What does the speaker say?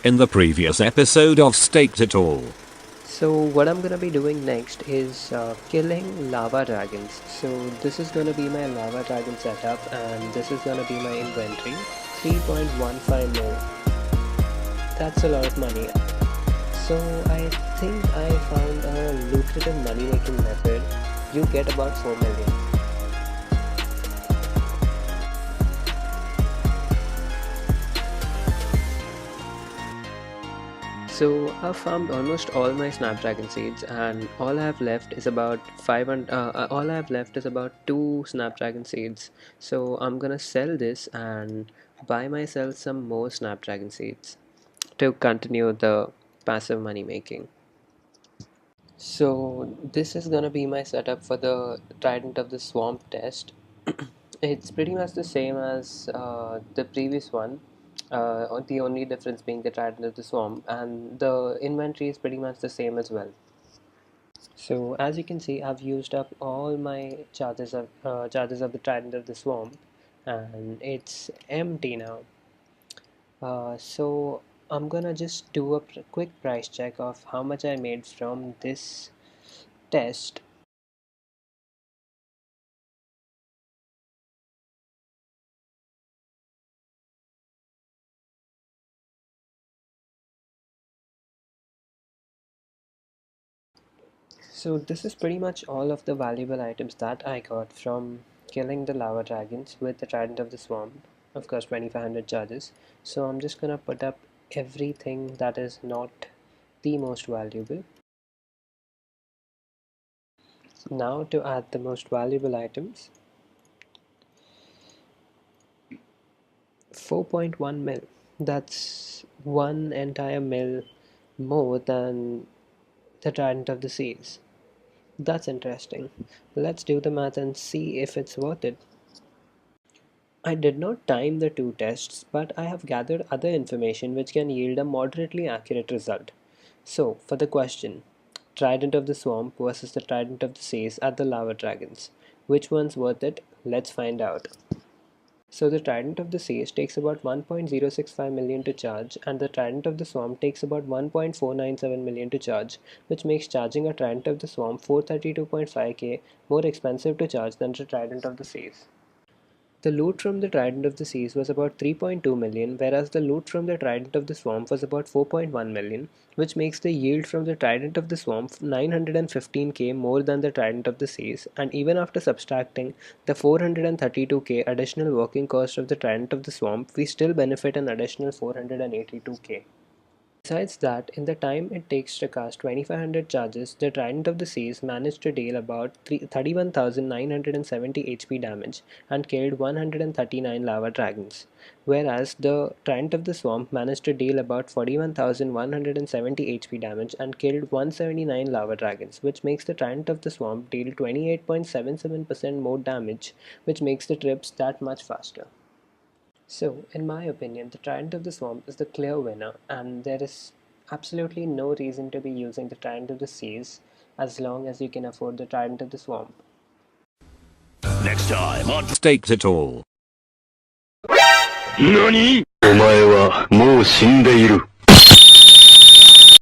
in the previous episode of Staked It All. So what I'm gonna be doing next is killing lava dragons. So this is gonna be my lava dragon setup, and this is gonna be my inventory. 3.15 mil. That's a lot of money. So I think I found a lucrative money making method. You get about 4 million. So I've farmed almost all my snapdragon seeds, and all I have left is about 500. All I have left is about 2 snapdragon seeds. So I'm gonna sell this and buy myself some more snapdragon seeds to continue the passive money making. So this is gonna be my setup for the Trident of the Swamp test. It's pretty much the same as the previous one, the only difference being the Trident of the Swamp, and the inventory is pretty much the same as well. So as you can see, I've used up all my charges of the Trident of the Swamp, and it's empty now. So I'm gonna just do a quick price check of how much I made from this test. So this is pretty much all of the valuable items that I got from killing the lava dragons with the Trident of the Swamp. Of course, 2500 charges. So I'm just gonna put up everything that is not the most valuable. Now to add the most valuable items. 4.1 mil. That's one entire mil more than the Trident of the Seas. That's interesting. Let's do the math and see if it's worth it. I did not time the two tests, but I have gathered other information which can yield a moderately accurate result. So, for the question, Trident of the Swamp versus the Trident of the Seas at the Lava Dragons. Which one's worth it? Let's find out. So the Trident of the Seas takes about 1.065 million to charge, and the Trident of the Swamp takes about 1.497 million to charge, which makes charging a Trident of the Swamp 432.5k more expensive to charge than the Trident of the Seas. The loot from the Trident of the Seas was about 3.2 million, whereas the loot from the Trident of the Swamp was about 4.1 million, which makes the yield from the Trident of the Swamp 915k more than the Trident of the Seas, and even after subtracting the 432k additional working cost of the Trident of the Swamp, we still benefit an additional 482k. Besides that, in the time it takes to cast 2500 charges, the Trident of the Seas managed to deal about 31,970 HP damage and killed 139 lava dragons, whereas the Trident of the Swamp managed to deal about 41,170 HP damage and killed 179 lava dragons, which makes the Trident of the Swamp deal 28.77% more damage, which makes the trips that much faster. So, in my opinion, the Trident of the Swamp is the clear winner, and there is absolutely no reason to be using the Trident of the Seas as long as you can afford the Trident of the Swamp. Next time on Staked It All. 何？お前はもう死んでいる。